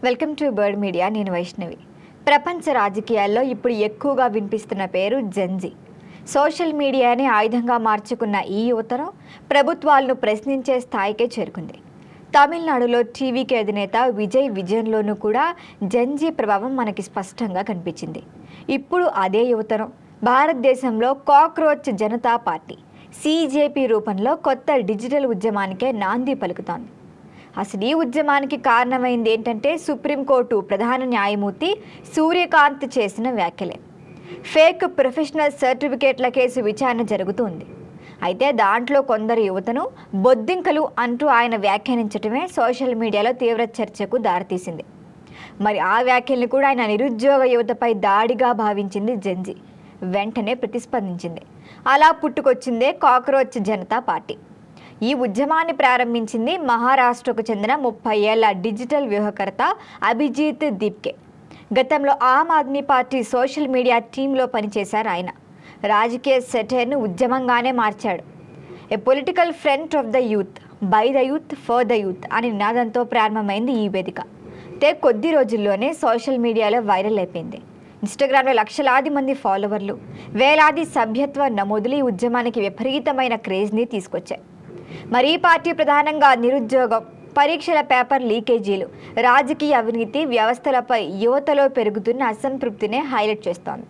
Welcome to bird media. నేను వైష్ణవి. ప్రపంచ రాజకీయాల్లో ఇప్పుడు ఎక్కువగా వినిపిస్తున్న పేరు జెన్జీ. సోషల్ మీడియాని ఆయుధంగా మార్చుకున్న ఈ యువతరం ప్రభుత్వాలను ప్రశ్నించే స్థాయికే చేరుకుంది. తమిళనాడులో టీవీకి అధినేత విజయ్ విజయన్లోనూ కూడా జెన్జీ ప్రభావం మనకి స్పష్టంగా కనిపించింది. ఇప్పుడు అదే యువతరం భారతదేశంలో కాక్రోచ్ జనతా పార్టీ CJP రూపంలో కొత్త డిజిటల్ ఉద్యమానికే నాంది పలుకుతోంది. అసలు ఈ ఉద్యమానికి కారణమైంది ఏంటంటే సుప్రీంకోర్టు ప్రధాన న్యాయమూర్తి సూర్యకాంత్ చేసిన వ్యాఖ్యలే. ఫేక్ ప్రొఫెషనల్ సర్టిఫికేట్ల కేసు విచారణ జరుగుతుంది. అయితే దాంట్లో కొందరు యువతను బొద్దింకలు అంటూ ఆయన వ్యాఖ్యానించడమే సోషల్ మీడియాలో తీవ్ర చర్చకు దారితీసింది. మరి ఆ వ్యాఖ్యల్ని కూడా ఆయన నిరుద్యోగ యువతపై దాడిగా భావించింది జెన్జీ. వెంటనే ప్రతిస్పందించింది. అలా పుట్టుకొచ్చిందే కాక్రోచ్ జనతా పార్టీ. ఈ ఉద్యమాన్ని ప్రారంభించింది మహారాష్ట్రకు చెందిన 30 ఏళ్ల డిజిటల్ వ్యూహకర్త అభిజిత్ దీప్కే. గతంలో Aam Aadmi party social media టీంలో పనిచేశారు ఆయన. రాజకీయ సెటైర్ను ఉద్యమంగానే మార్చాడు. A political front of the youth, by the youth, for the youth అని నినాదంతో ప్రారంభమైంది ఈ వేదిక. కొద్ది రోజుల్లోనే సోషల్ మీడియాలో వైరల్ అయిపోయింది. ఇన్స్టాగ్రామ్లో లక్షలాది మంది ఫాలోవర్లు, వేలాది సభ్యత్వ నమోదులు ఈ ఉద్యమానికి విపరీతమైన క్రేజ్ని తీసుకొచ్చాయి. మరి ఈ పార్టీ ప్రధానంగా నిరుద్యోగం, పరీక్షల పేపర్ లీకేజీలు, రాజకీయ అవినీతి వ్యవస్థలపై యువతలో పెరుగుతున్న అసంతృప్తినే హైలైట్ చేస్తోంది.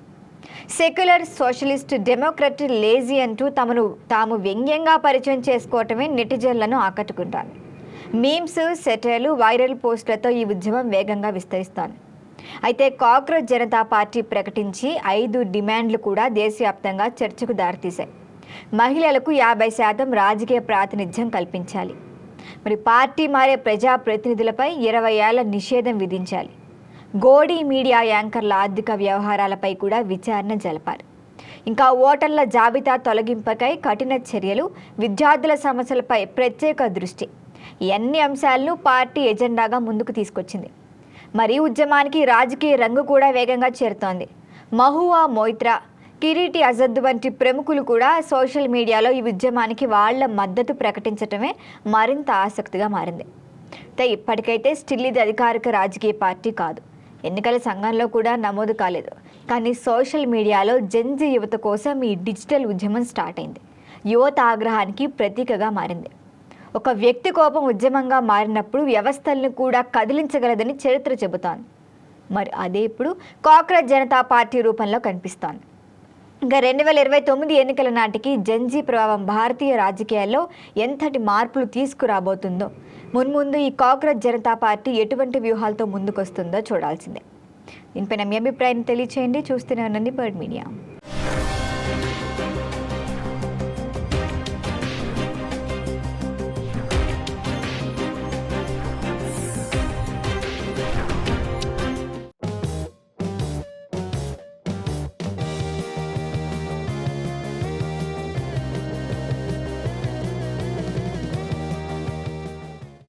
సెక్యులర్, సోషలిస్ట్, డెమోక్రట్, లేజీ అంటూ తాము వ్యంగ్యంగా పరిచయం చేసుకోవటమే నెటిజన్లను ఆకట్టుకుంటారు. మీమ్స్, సెటైర్లు, వైరల్ పోస్టులతో ఈ ఉద్యమం వేగంగా విస్తరిస్తోంది. అయితే కాక్రోచ్ జనతా పార్టీ ప్రకటించి 5 డిమాండ్లు కూడా దేశవ్యాప్తంగా చర్చకు దారితీశాయి. మహిళలకు 50% రాజకీయ ప్రాతినిధ్యం కల్పించాలి. మరి పార్టీ మారే ప్రజాప్రతినిధులపై 20 ఏళ్ల నిషేధం విధించాలి. గోడీ మీడియా యాంకర్ల ఆర్థిక వ్యవహారాలపై కూడా విచారణ జరపాలి. ఇంకా ఓటర్ల జాబితా తొలగింపుపై కఠిన చర్యలు, విద్యార్థుల సమస్యలపై ప్రత్యేక దృష్టి, ఈ అన్ని అంశాలను పార్టీ ఎజెండాగా ముందుకు తీసుకొచ్చింది. మరి ఉద్యమానికి రాజకీయ రంగు కూడా వేగంగా చేరుతోంది. మహువా మొయిత్రా, కిరీటి అజద్ వంటి ప్రముఖులు కూడా సోషల్ మీడియాలో ఈ ఉద్యమానికి వాళ్ల మద్దతు ప్రకటించడమే మరింత ఆసక్తిగా మారింది. ఇప్పటికైతే స్టిల్ ఇది అధికారిక రాజకీయ పార్టీ కాదు, ఎన్నికల సంఘంలో కూడా నమోదు కాలేదు. కానీ సోషల్ మీడియాలో జెన్జీ యువత కోసం ఈ డిజిటల్ ఉద్యమం స్టార్ట్ అయింది. యువత ఆగ్రహానికి ప్రతీకగా మారింది. ఒక వ్యక్తి కోపం ఉద్యమంగా మారినప్పుడు వ్యవస్థలను కూడా కదిలించగలదని చరిత్ర చెబుతోంది. మరి అదే ఇప్పుడు కాక్రోచ్ జనతా పార్టీ రూపంలో కనిపిస్తోంది. ఇంకా 2029 ఎన్నికల నాటికి జెన్జీ ప్రభావం భారతీయ రాజకీయాల్లో ఎంతటి మార్పులు తీసుకురాబోతుందో, మున్ముందు ఈ కాక్రోచ్ జనతా పార్టీ ఎటువంటి వ్యూహాలతో ముందుకొస్తుందో చూడాల్సిందే. దీనిపైన మీ అభిప్రాయాన్ని తెలియచేయండి. చూస్తూనే ఉండండి బర్డ్ మీడియా.